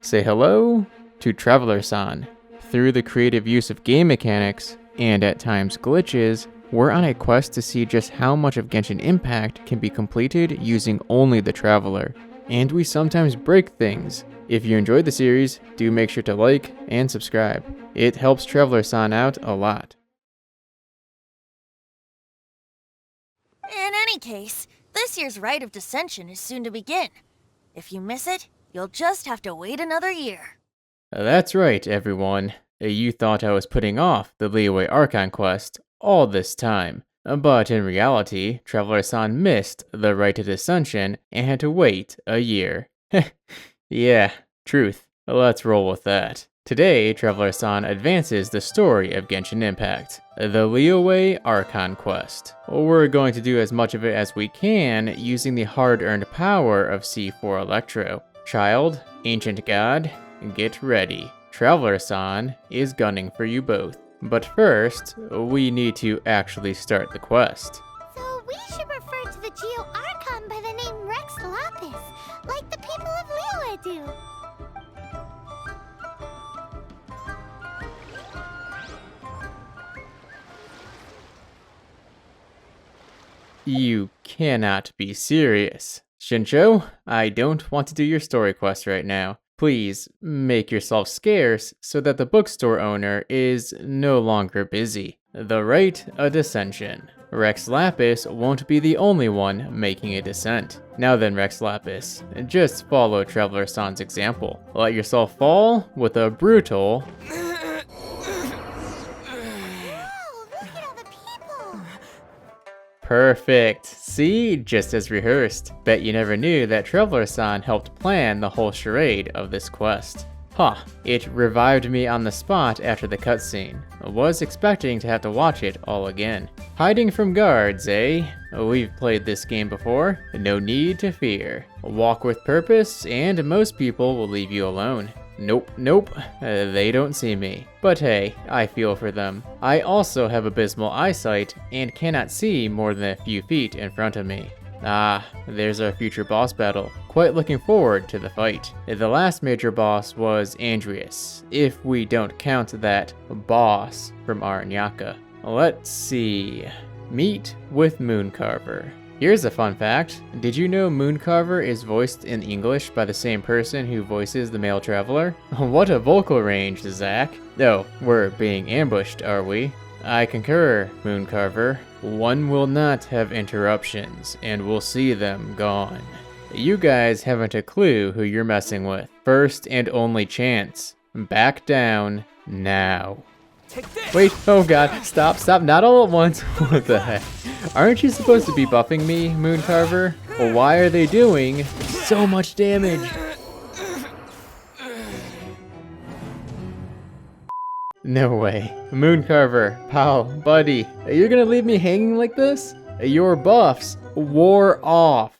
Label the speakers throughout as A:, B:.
A: Say hello to travelersan. Through the creative use of game mechanics, and at times glitches, we're on a quest to see just how much of Genshin Impact can be completed using only the Traveler. And we sometimes break things. If you enjoyed the series, do make sure to like and subscribe. It helps travelersan out a lot.
B: In any case, this year's Rite of Dissension is soon to begin. If you miss it, you'll just have to wait another year.
A: That's right, everyone. You thought I was putting off the Liyue Archon Quest all this time. But in reality, travelersan missed the Rite of Dissension and had to wait a year. Yeah, truth. Let's roll with that. Today, travelersan advances the story of Genshin Impact, the Liyue Archon Quest. We're going to do as much of it as we can using the hard-earned power of C4 Electro. Childe, Ancient God, get ready. Travelersan is gunning for you both. But first, we need to actually start the quest.
C: So we should refer to the Geo Archon by the name Rex Lapis, like the people of Liyue do.
A: You cannot be serious. Shincho, I don't want to do your story quest right now. Please, make yourself scarce so that the bookstore owner is no longer busy. The Rite of Dissension. Rex Lapis won't be the only one making a descent. Now then, Rex Lapis, just follow travelersan's example. Let yourself fall with a brutal... Perfect. See? Just as rehearsed. Bet you never knew that travelersan helped plan the whole charade of this quest. Huh. It revived me on the spot after the cutscene. I was expecting to have to watch it all again. Hiding from guards, eh? We've played this game before. No need to fear. Walk with purpose, and most people will leave you alone. Nope, they don't see me. But hey, I feel for them. I also have abysmal eyesight and cannot see more than a few feet in front of me. Ah, there's our future boss battle. Quite looking forward to the fight. The last major boss was Andreas, if we don't count that boss from Aranyaka. Let's see. Meet with Mooncarver. Here's a fun fact. Did you know Mooncarver is voiced in English by the same person who voices the male traveler? What a vocal range, Zach. Oh, we're being ambushed, are we? I concur, Mooncarver. One will not have interruptions, and we'll see them gone. You guys haven't a clue who you're messing with. First and only chance. Back down now. Wait, oh god, stop, not all at once. What the heck? Aren't you supposed to be buffing me, Mooncarver? Well, why are they doing so much damage? No way. Mooncarver, pal, buddy, you're gonna leave me hanging like this? Your buffs wore off.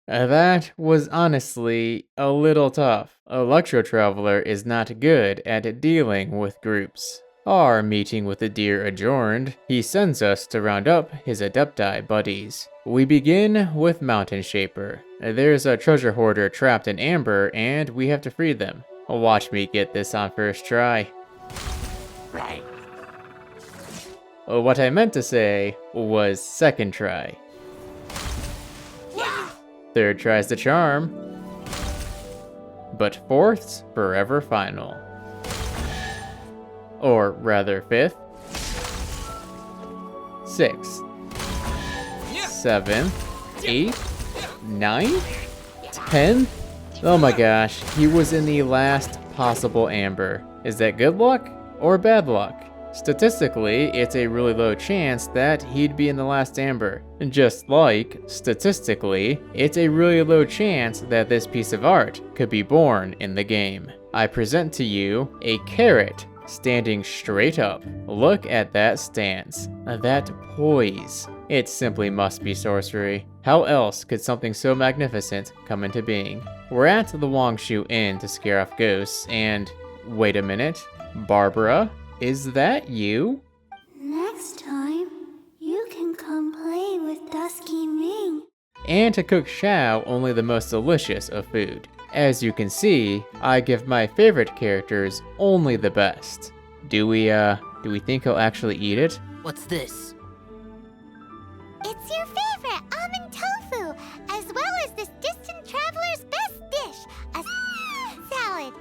A: That was honestly a little tough. Electro Traveler is not good at dealing with groups. Our meeting with the deer adjourned, he sends us to round up his Adepti buddies. We begin with Mountain Shaper. There's a treasure hoarder trapped in amber and we have to free them. Watch me get this on first try. Right. What I meant to say was second try. Third tries the charm, but fourth's forever final. Or rather, fifth, sixth, seventh, eighth, ninth, 10th. Oh my gosh, he was in the last possible amber. Is that good luck or bad luck? Statistically, it's a really low chance that he'd be in the last amber. Just like, statistically, it's a really low chance that this piece of art could be born in the game. I present to you a carrot standing straight up. Look at that stance, that poise. It simply must be sorcery. How else could something so magnificent come into being? We're at the Wangshu Inn to scare off ghosts, and wait a minute, Barbara? Is that you?
C: Next time, you can come play with Dusky Ming.
A: and to cook Xiao only the most delicious of food. As you can see, I give my favorite characters only the best. Do we think he'll actually eat it?
D: What's this?
C: It's your favorite almond tofu, as well as this distant traveler's best dish, a salad.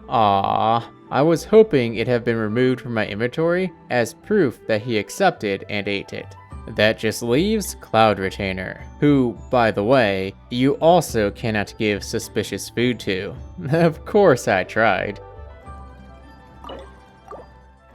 A: Aww, I was hoping it had been removed from my inventory as proof that he accepted and ate it. That just leaves Cloud Retainer, who, by the way, you also cannot give suspicious food to. Of course I tried.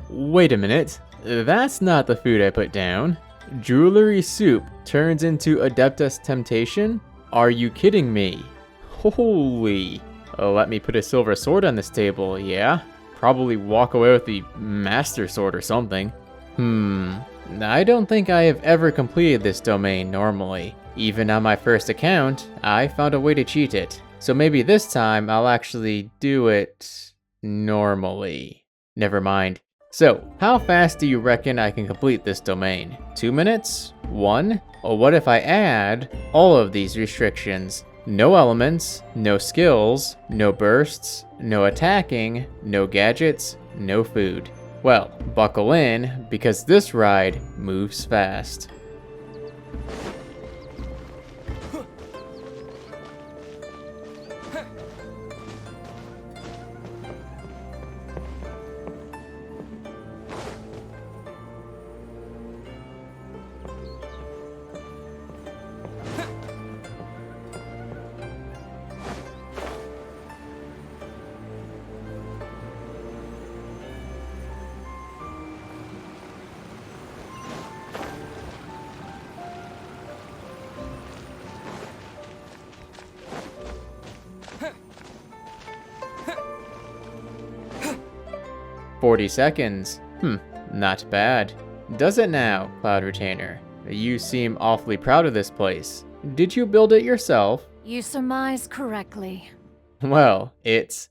A: Wait a minute, that's not the food I put down. Jewelry soup turns into Adeptus Temptation? Are you kidding me? Holy. Let me put a silver sword on this table, yeah? Probably walk away with the Master Sword or something. I don't think I have ever completed this domain normally. Even on my first account, I found a way to cheat it. So maybe this time I'll actually do it normally. Never mind. So, how fast do you reckon I can complete this domain? 2 minutes? 1? Or what if I add all of these restrictions? No elements, no skills, no bursts, no attacking, no gadgets, no food. Well, buckle in, because this ride moves fast. "40 seconds. Not bad. Does it now, Cloud Retainer? You seem awfully proud of this place. Did you build it yourself?"
E: You surmise correctly.
A: Well, it's...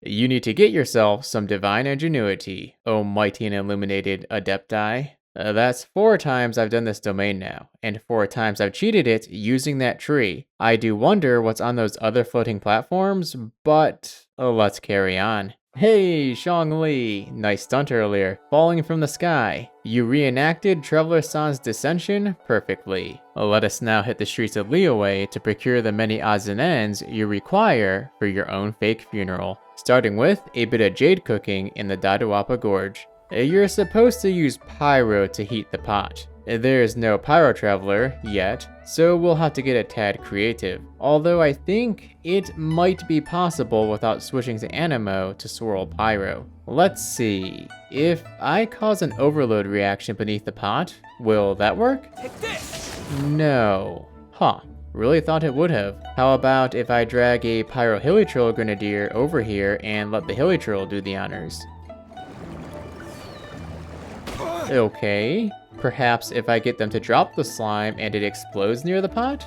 A: You need to get yourself some divine ingenuity, O mighty and illuminated Adepti. That's 4 times I've done this domain now, and 4 times I've cheated it using that tree. I do wonder what's on those other floating platforms, but let's carry on. Hey, Zhongli! Nice stunt earlier, falling from the sky. You reenacted travelersan's descension perfectly. Let us now hit the streets of Liyue to procure the many odds and ends you require for your own fake funeral, starting with a bit of jade cooking in the Daduapa Gorge. You're supposed to use pyro to heat the pot. There is no pyro traveler yet, so we'll have to get a tad creative. Although I think it might be possible without switching to Animo to swirl pyro. Let's see, if I cause an overload reaction beneath the pot, will that work?
D: Take this!
A: No. Huh. Really thought it would have. How about if I drag a Pyro Hilitril Grenadier over here and let the Hilitril do the honors? Okay. Perhaps if I get them to drop the slime and it explodes near the pot?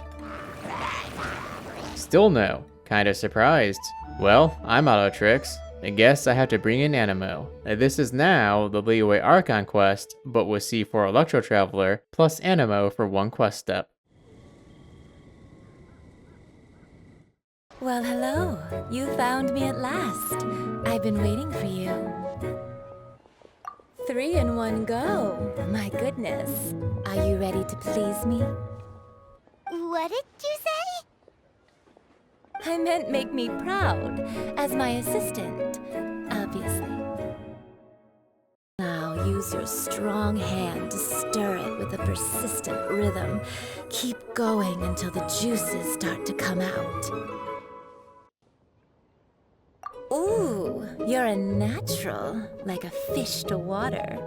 A: Still no. Kinda surprised. Well, I'm out of tricks. I guess I have to bring in Animo. This is now the Liyue Archon Quest, but with C4 Electro Traveler, plus Animo for 1 quest step.
E: Well, hello. You found me at last. I've been waiting for you. 3 in 1 go. My goodness. Are you ready to please me?
C: What did you say?
E: I meant make me proud, as my assistant, obviously. Now use your strong hand to stir it with a persistent rhythm. Keep going until the juices start to come out. Ooh, you're a natural, like a fish to water.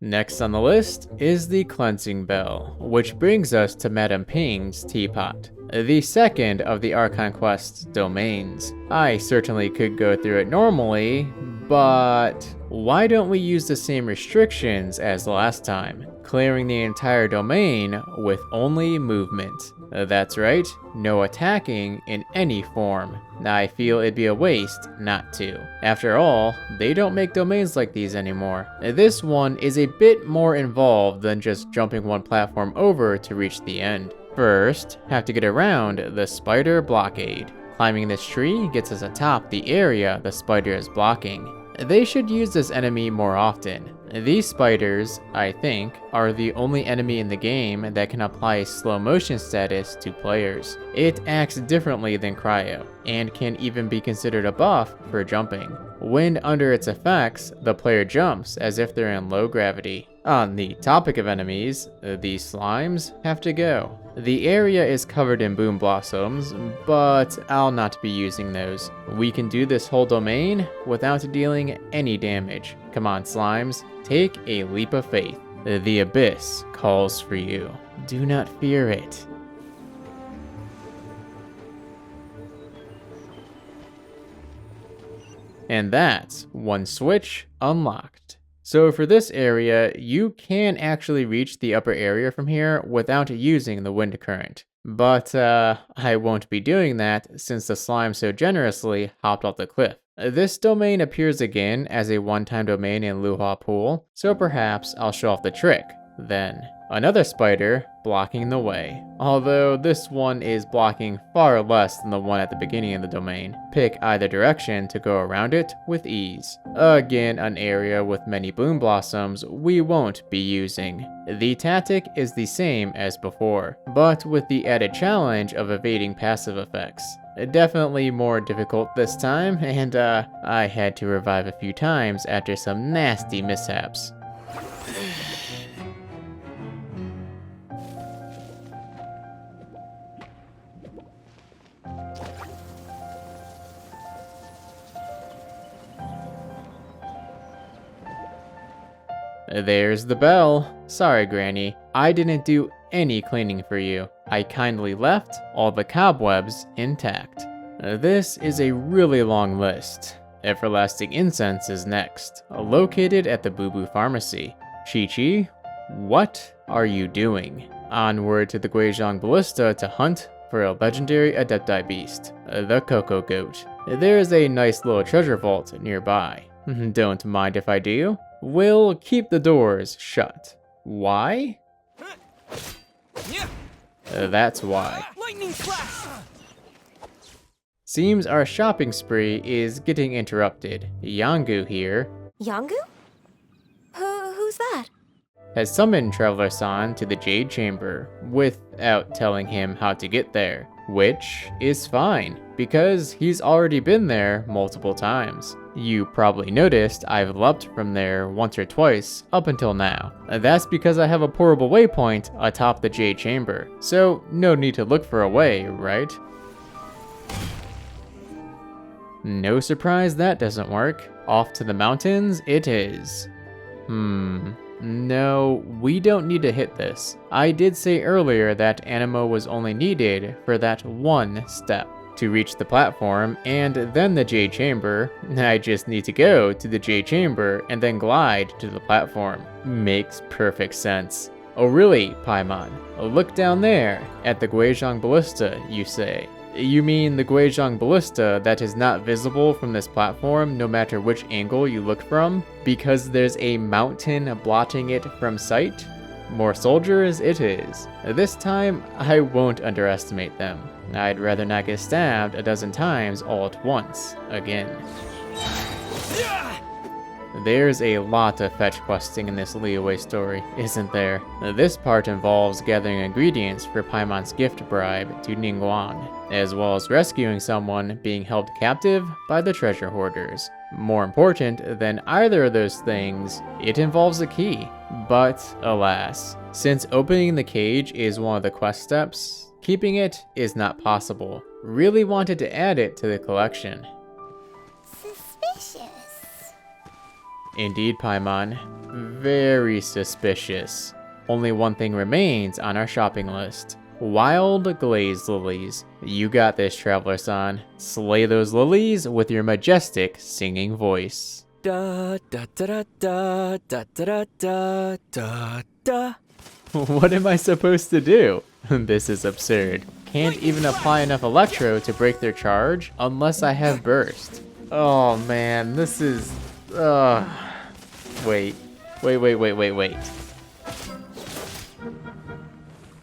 A: Next on the list is the Cleansing Bell, which brings us to Madame Ping's Teapot, the second of the Archon Quest's domains. I certainly could go through it normally, but why don't we use the same restrictions as last time? clearing the entire domain with only movement. That's right, no attacking in any form. I feel it'd be a waste not to. After all, they don't make domains like these anymore. This one is a bit more involved than just jumping one platform over to reach the end. First, have to get around the spider blockade. Climbing this tree gets us atop the area the spider is blocking. They should use this enemy more often. These spiders, I think, are the only enemy in the game that can apply a slow motion status to players. It acts differently than Cryo, and can even be considered a buff for jumping. When under its effects, the player jumps as if they're in low gravity. On the topic of enemies, these slimes have to go. The area is covered in boom blossoms, but I'll not be using those. We can do this whole domain without dealing any damage. Come on, slimes, take a leap of faith. The abyss calls for you. Do not fear it. And that's one switch unlocked. So for this area, you can actually reach the upper area from here without using the wind current. But I won't be doing that since the slime so generously hopped off the cliff. This domain appears again as a one-time domain in Luhua Pool, so perhaps I'll show off the trick then. Another spider blocking the way, although this one is blocking far less than the one at the beginning of the domain. Pick either direction to go around it with ease. Again, an area with many bloom blossoms we won't be using. The tactic is the same as before, but with the added challenge of evading passive effects. Definitely more difficult this time, and I had to revive a few times after some nasty mishaps. There's the bell. Sorry, Granny. I didn't do any cleaning for you. I kindly left all the cobwebs intact. This is a really long list. Everlasting Incense is next, located at the Boo Boo Pharmacy. Qingce, what are you doing? Onward to the Guizhong Ballista to hunt for a legendary Adepti beast, the Cocoa Goat. There is a nice little treasure vault nearby. Don't mind if I do. We'll keep the doors shut. Why? That's why.
D: Lightning flash!
A: Seems our shopping spree is getting interrupted. Yangu here
E: Yangu? Who's that?
A: has summoned travelersan to the Jade Chamber without telling him how to get there, which is fine because he's already been there multiple times. You probably noticed I've leapt from there once or twice up until now. That's because I have a portable waypoint atop the Jade Chamber, so no need to look for a way, right? No surprise that doesn't work. Off to the mountains it is. No, we don't need to hit this. I did say earlier that Animo was only needed for that one step. To reach the platform and then the Jade Chamber, I just need to go to the Jade Chamber and then glide to the platform. Makes perfect sense. Oh really, Paimon? Look down there at the Guizhong Ballista, you say. You mean the Guizhong Ballista that is not visible from this platform no matter which angle you look from, because there's a mountain blotting it from sight? More soldiers it is. This time, I won't underestimate them. I'd rather not get stabbed a dozen times all at once, again. There's a lot of fetch questing in this Liyue story, isn't there? This part involves gathering ingredients for Paimon's gift bribe to Ningguang, as well as rescuing someone being held captive by the treasure hoarders. More important than either of those things, it involves a key. But alas, since opening the cage is one of the quest steps, keeping it is not possible. Really wanted to add it to the collection.
C: Suspicious.
A: Indeed, Paimon. Very suspicious. Only one thing remains on our shopping list. Wild glazed lilies. You got this, travelersan. Slay those lilies with your majestic singing voice.
D: Da da da da da da da da da.
A: What am I supposed to do? This is absurd. Can't even apply enough Electro to break their charge unless I have Burst. Oh man, this is... Wait.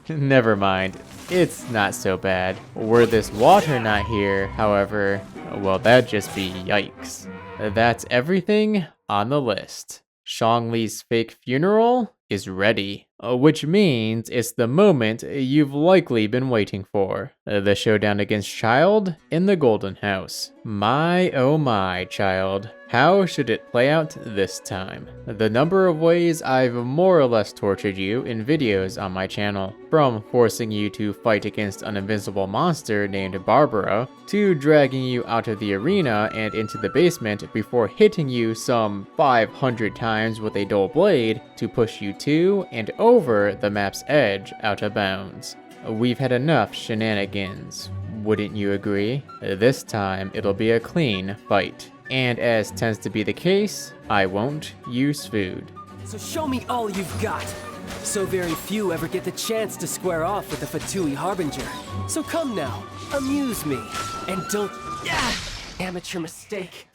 A: Never mind. It's not so bad. Were this water not here, however, well, that'd just be yikes. That's everything on the list. Zhongli's fake funeral is ready, which means it's the moment you've likely been waiting for. The showdown against Childe in the Golden House. My oh my, Childe. How should it play out this time? The number of ways I've more or less tortured you in videos on my channel, from forcing you to fight against an invincible monster named Barbara, to dragging you out of the arena and into the basement before hitting you some 500 times with a dull blade to push you to and over the map's edge out of bounds. We've had enough shenanigans, wouldn't you agree? This time it'll be a clean fight. And as tends to be the case, I won't use food.
D: So show me all you've got. So very few ever get the chance to square off with the Fatui Harbinger. So come now, amuse me, and don't... amateur mistake.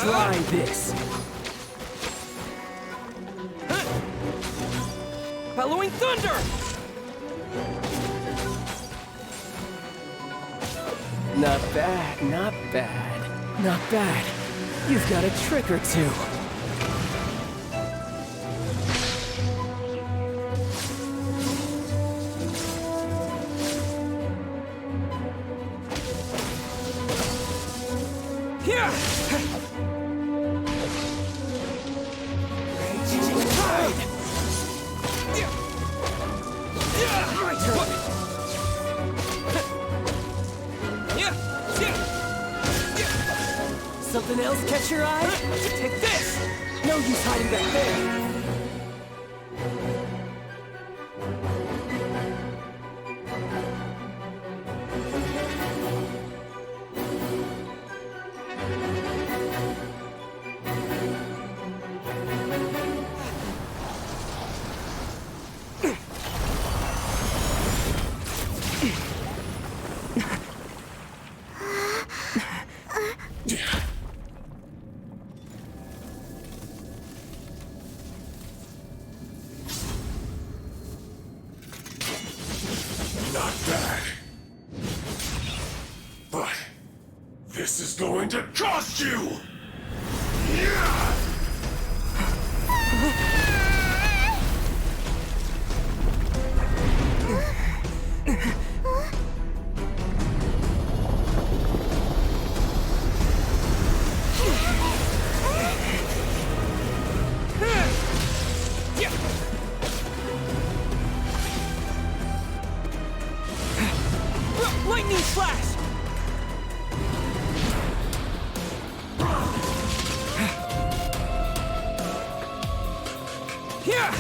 D: Try this. Bellowing thunder! Not bad, not bad, not bad. You've got a trick or two. Here! Something else catch your eye? Take this! No use hiding back there!
F: Not bad. But this is going to cost you! Yeah!
D: Lightning flash! Here!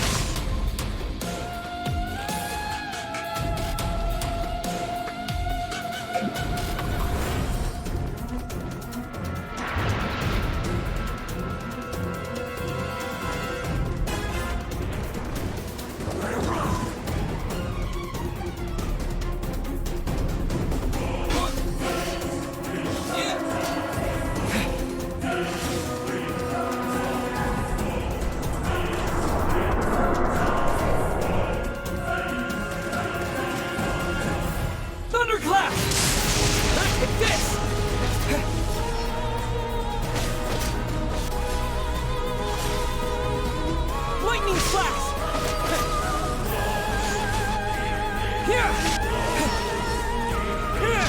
D: Thunderclap! Take this! Lightning flash! Here! Here!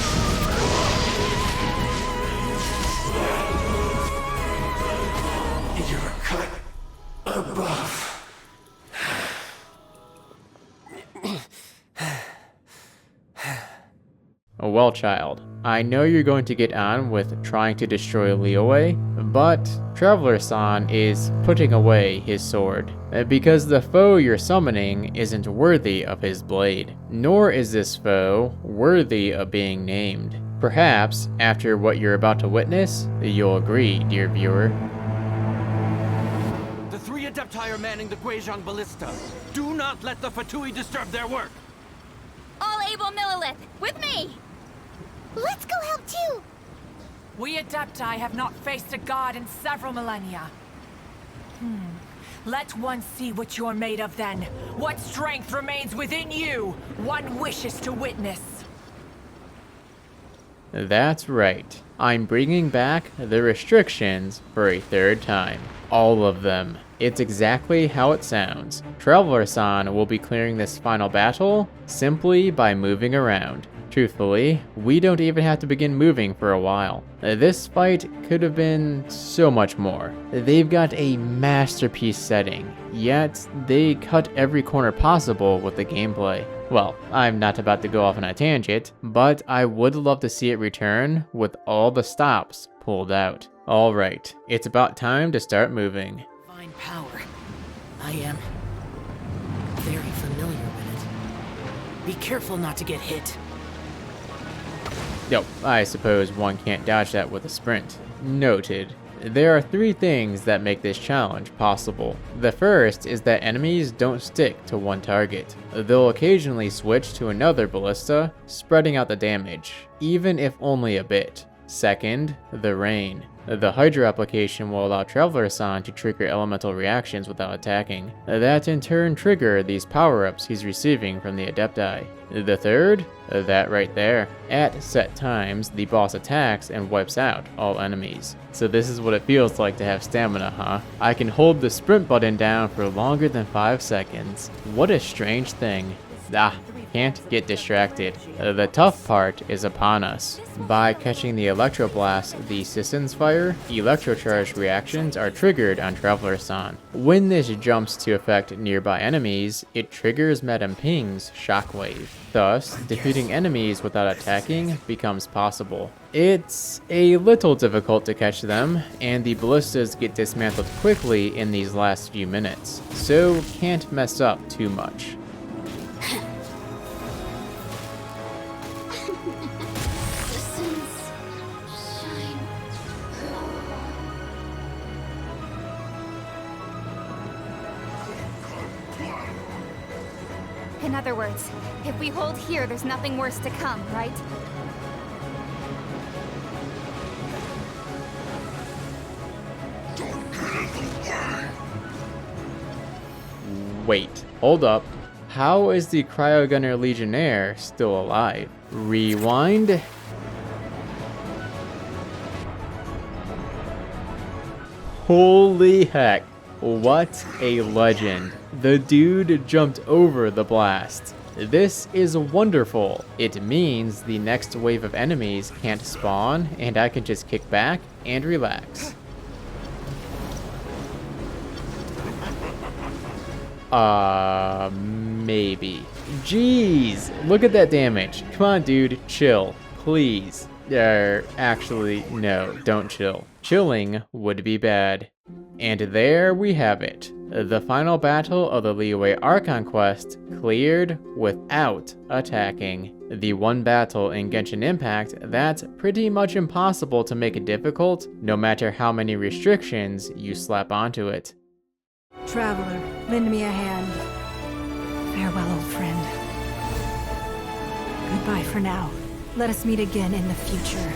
F: You're cut above.
A: Well, Childe, I know you're going to get on with trying to destroy Liyue, but Travelersan is putting away his sword, because the foe you're summoning isn't worthy of his blade, nor is this foe worthy of being named. Perhaps, after what you're about to witness, you'll agree, dear viewer.
G: The 3 Adepti are manning the Guizhong Ballista. Do not let the Fatui disturb their work!
H: All able Monolith, with me!
C: Let's go help too!
I: We Adepti have not faced a god in several millennia. Let one see what you're made of then. What strength remains within you, one wishes to witness.
A: That's right. I'm bringing back the restrictions for a 3rd time. All of them. It's exactly how it sounds. Travelersan will be clearing this final battle simply by moving around. Truthfully, we don't even have to begin moving for a while. This fight could have been so much more. They've got a masterpiece setting, yet they cut every corner possible with the gameplay. Well, I'm not about to go off on a tangent, but I would love to see it return with all the stops pulled out. Alright, it's about time to start moving.
I: Divine power. I am very familiar with it. Be careful not to get hit.
A: Nope, I suppose one can't dodge that with a sprint. Noted. There are 3 things that make this challenge possible. The first is that enemies don't stick to one target. They'll occasionally switch to another ballista, spreading out the damage, even if only a bit. Second, the rain. The Hydra application will allow Travelersan to trigger elemental reactions without attacking, that in turn trigger these power-ups he's receiving from the Adepti. The third? That right there. At set times, the boss attacks and wipes out all enemies. So this is what it feels like to have stamina, huh? I can hold the sprint button down for longer than 5 seconds. What a strange thing. Can't get distracted. The tough part is upon us. By catching the Electro Blast, the Sisson's Fire, electrocharge reactions are triggered on Travelersan. When this jumps to affect nearby enemies, it triggers Madame Ping's Shockwave. Thus, defeating enemies without attacking becomes possible. It's a little difficult to catch them, and the ballistas get dismantled quickly in these last few minutes, so can't mess up too much.
H: In other words, if we hold here, there's nothing worse to come, right?
A: Wait, hold up. How is the Cryogunner Legionnaire still alive? Rewind. Holy heck. What a legend. The dude jumped over the blast. This is wonderful. It means the next wave of enemies can't spawn, and I can just kick back and relax. Maybe. Jeez, look at that damage. Come on, dude, chill, please. Actually, no, don't chill. Chilling would be bad. And there we have it. The final battle of the Liyue Archon Quest cleared without attacking. The one battle in Genshin Impact that's pretty much impossible to make it difficult, no matter how many restrictions you slap onto it.
I: Traveler, lend me a hand. Farewell, old friend. Goodbye for now. Let us meet again in the future.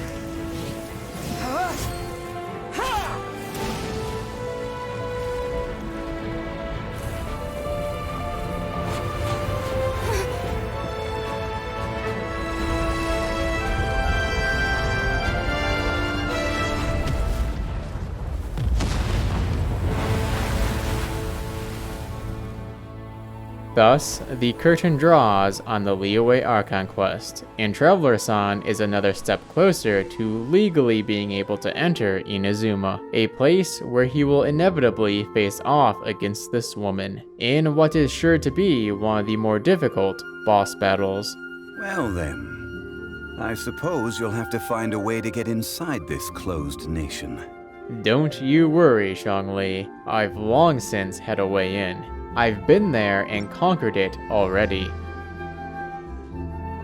A: Thus, the curtain draws on the Liyue Archon Quest, and Travelersan is another step closer to legally being able to enter Inazuma, a place where he will inevitably face off against this woman, in what is sure to be one of the more difficult boss battles.
J: Well then, I suppose you'll have to find a way to get inside this closed nation.
A: Don't you worry, Zhongli. I've long since had a way in. I've been there and conquered it already.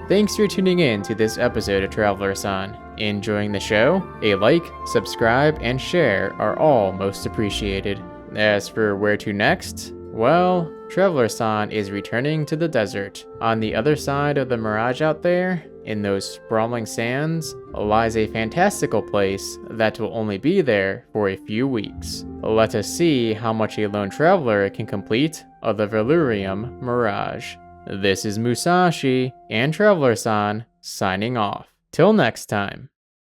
A: Thanks for tuning in to this episode of Travelersan. Enjoying the show? A like, subscribe, and share are all most appreciated. As for where to next, well, Travelersan is returning to the desert. On the other side of the mirage out there, in those sprawling sands, lies a fantastical place that will only be there for a few weeks. Let us see how much a lone traveler can complete of the Velurium Mirage. This is Moosashi and Travelersan signing off. Till next time.